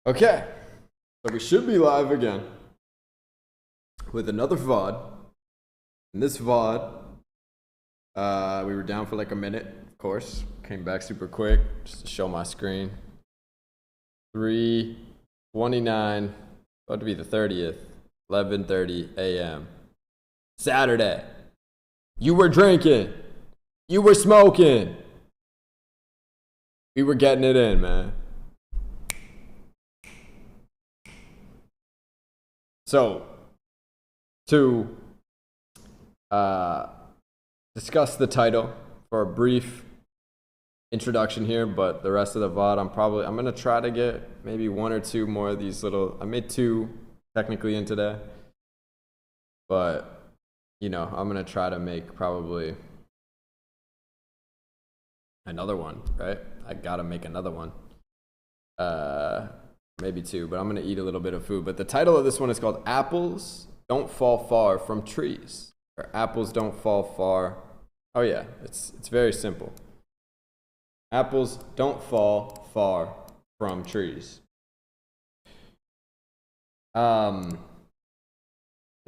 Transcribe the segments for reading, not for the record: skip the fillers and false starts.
Okay, so we should be live again with another VOD. In this VOD, we were down for like a minute, of course. Came back super quick just to show my screen. 3:29, about to be the 30th, 11:30 a.m. Saturday. You were drinking. You were smoking. We were getting it in, man. So, to discuss the title for a brief introduction here, but the rest of the VOD, I'm gonna try to get maybe one or two more of these little. I made two technically in today, but I'm gonna try to make probably another one. Right? I gotta make another one. Maybe two, but I'm gonna eat a little bit of food. But the title of this one is called "Apples Don't Fall Far from Trees," or "Apples Don't Fall Far." Oh yeah, it's very simple. Apples don't fall far from trees. This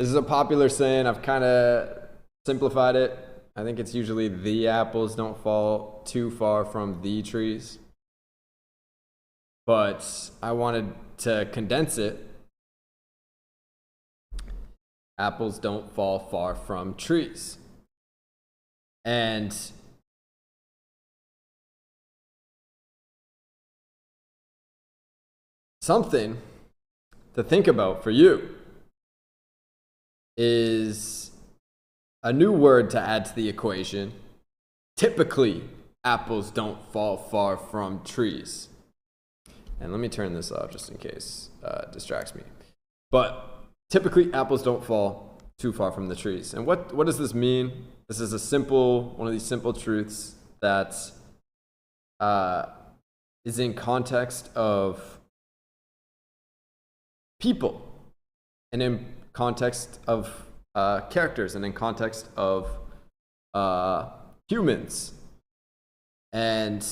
is a popular saying. I've kind of simplified it. I think it's usually the apples don't fall too far from the trees. But I wanted to condense it. Apples don't fall far from trees. And something to think about for you is a new word to add to the equation. Typically, apples don't fall far from trees. And let me turn this off just in case it distracts me. But typically, apples don't fall too far from the trees. And what does this mean? This is one of these simple truths that is in context of people, and in context of characters, and in context of humans. And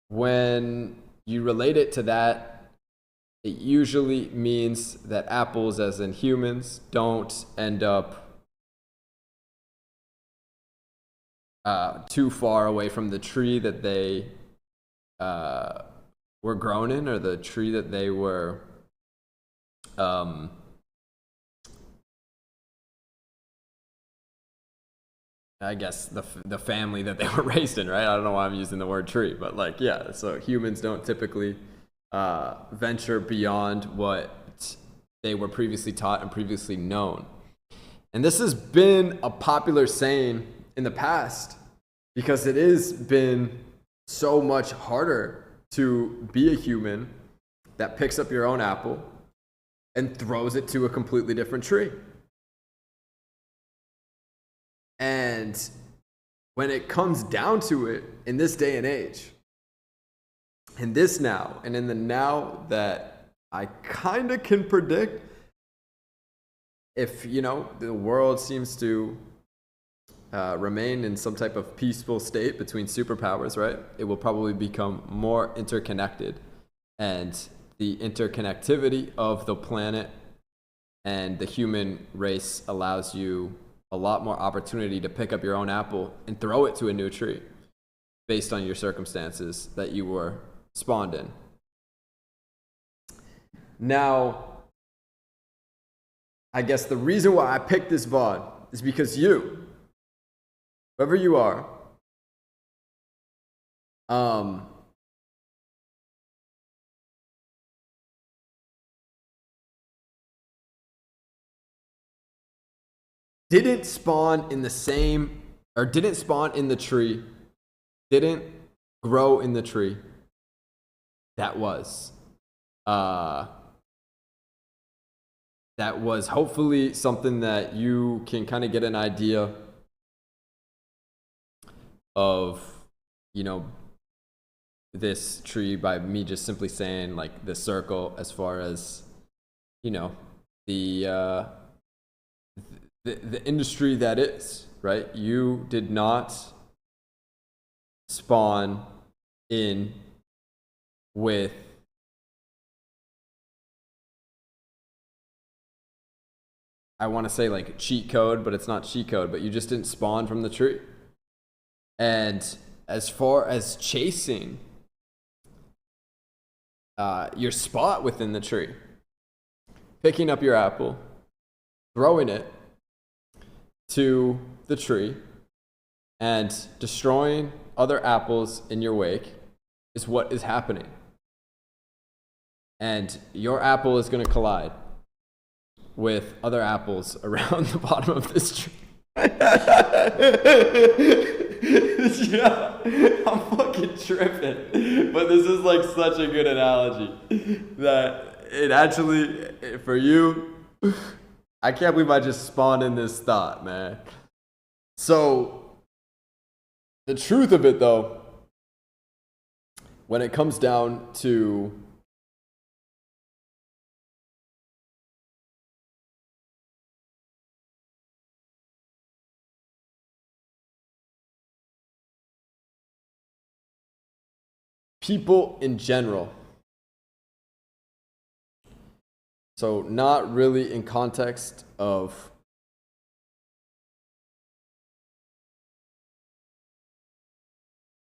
when you relate it to that, it usually means that apples, as in humans, don't end up too far away from the tree that they were grown in, or the tree that they were I guess the family that they were raised in, right? I don't know why I'm using the word tree, but so humans don't typically venture beyond what they were previously taught and previously known. And this has been a popular saying in the past because it has been so much harder to be a human that picks up your own apple and throws it to a completely different tree. And when it comes down to it, in this day and age, in this now, and in the now that I kind of can predict, if the world seems to remain in some type of peaceful state between superpowers, right? It will probably become more interconnected, and the interconnectivity of the planet and the human race allows you a lot more opportunity to pick up your own apple and throw it to a new tree based on your circumstances that you were spawned in. Now, I guess the reason why I picked this VOD is because you, whoever you are, didn't spawn in the tree, didn't grow in the tree that was hopefully something that you can kind of get an idea of, this tree by me just simply saying like the circle, as far as the industry that is, right? You did not spawn in with I want to say like cheat code, but it's not cheat code, but you just didn't spawn from the tree. And as far as chasing your spot within the tree, picking up your apple, throwing it to the tree, and destroying other apples in your wake is what is happening. And your apple is going to collide with other apples around the bottom of this tree. Yeah, I'm fucking tripping. But this is like such a good analogy that it actually, for you, I can't believe I just spawned in this thought, man. So, the truth of it though, when it comes down to people in general, so not really in context of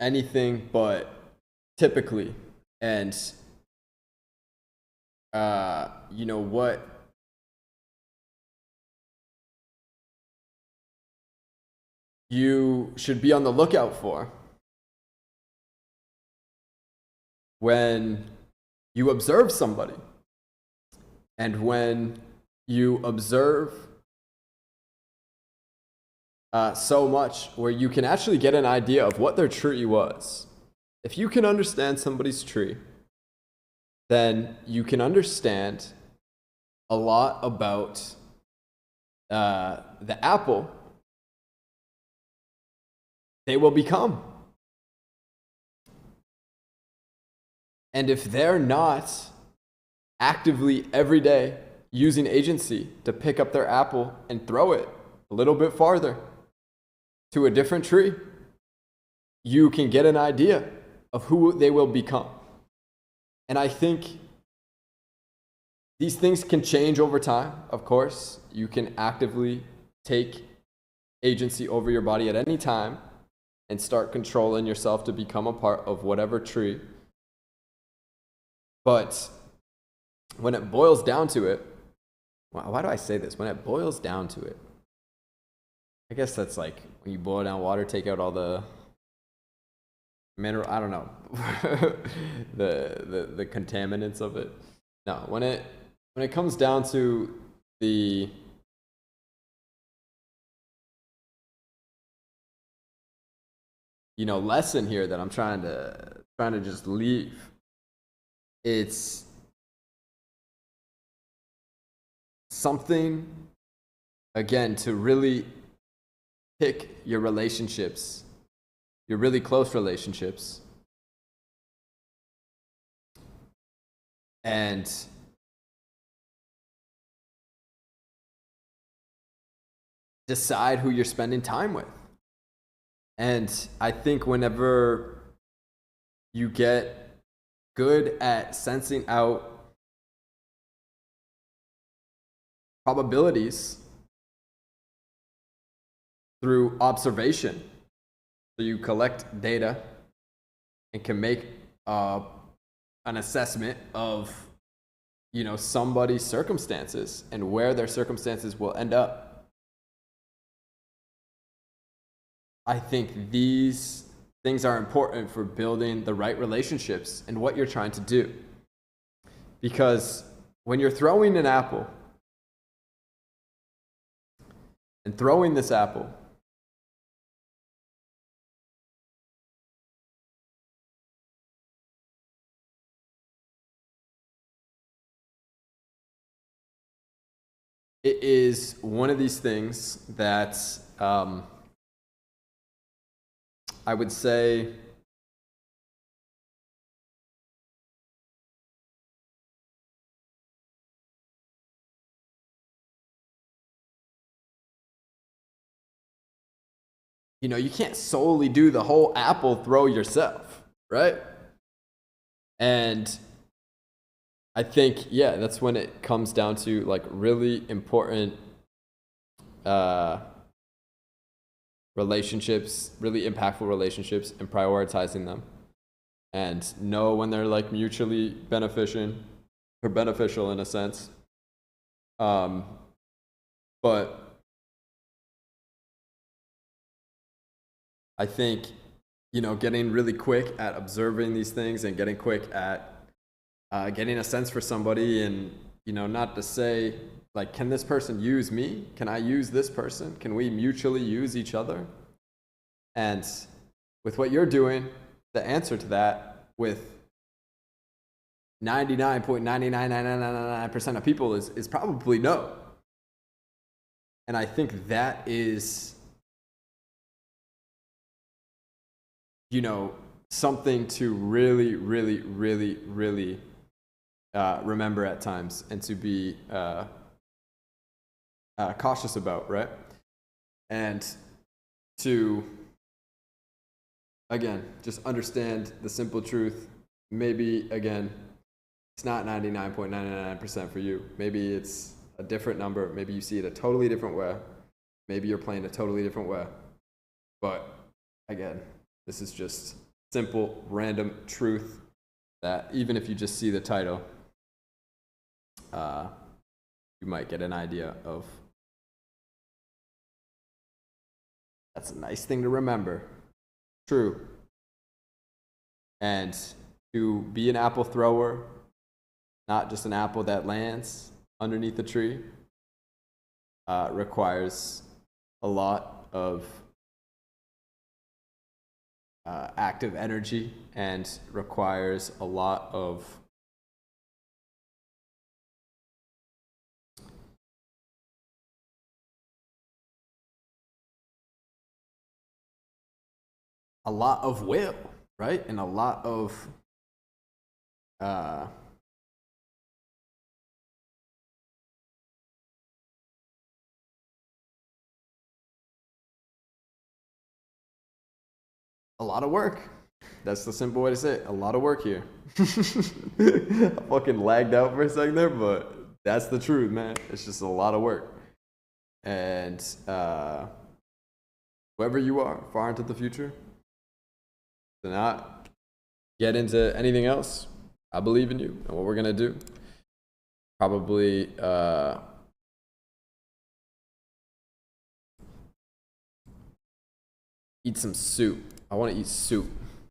anything, but typically, and you know what you should be on the lookout for when you observe somebody, and when you observe so much where you can actually get an idea of what their tree was. If you can understand somebody's tree, then you can understand a lot about the apple they will become. And if they're not actively every day using agency to pick up their apple and throw it a little bit farther to a different tree, you can get an idea of who they will become. And I think these things can change over time, of course. You can actively take agency over your body at any time and start controlling yourself to become a part of whatever tree. But when it boils down to it, why do I say this? When it boils down to it, I guess that's like when you boil down water, take out all the mineral, I don't know, the contaminants of it. No, when it comes down to the lesson here that I'm trying to just leave, it's something, again, to really pick your relationships, your really close relationships, and decide who you're spending time with. And I think whenever you get good at sensing out probabilities through observation, so you collect data and can make an assessment of somebody's circumstances and where their circumstances will end up. I think these things are important for building the right relationships and what you're trying to do. Because when you're throwing an apple and throwing this apple, it is one of these things that I would say you can't solely do the whole apple throw yourself, right? And I think, yeah, that's when it comes down to like really important relationships, really impactful relationships, and prioritizing them, and know when they're like mutually beneficial in a sense. But I think, getting really quick at observing these things and getting quick at getting a sense for somebody, and, not to say, like, can this person use me? Can I use this person? Can we mutually use each other? And with what you're doing, the answer to that with 99.99999% of people is probably no. And I think that is, something to really, really, really, really remember at times, and to be cautious about, right? And to, again, just understand the simple truth. Maybe, again, it's not 99.999% for you. Maybe it's a different number. Maybe you see it a totally different way. Maybe you're playing a totally different way. But again, this is just simple, random truth that even if you just see the title, you might get an idea of. That's a nice thing to remember. True. And to be an apple thrower, not just an apple that lands underneath the tree, requires a lot of active energy, and requires a lot of will, right? And a lot of work. That's the simple way to say it. A lot of work here. I fucking lagged out for a second there, but that's the truth, man. It's just a lot of work. And whoever you are, far into the future, to not get into anything else, I believe in you and what we're going to do. Probably eat some soup. I want to eat soup.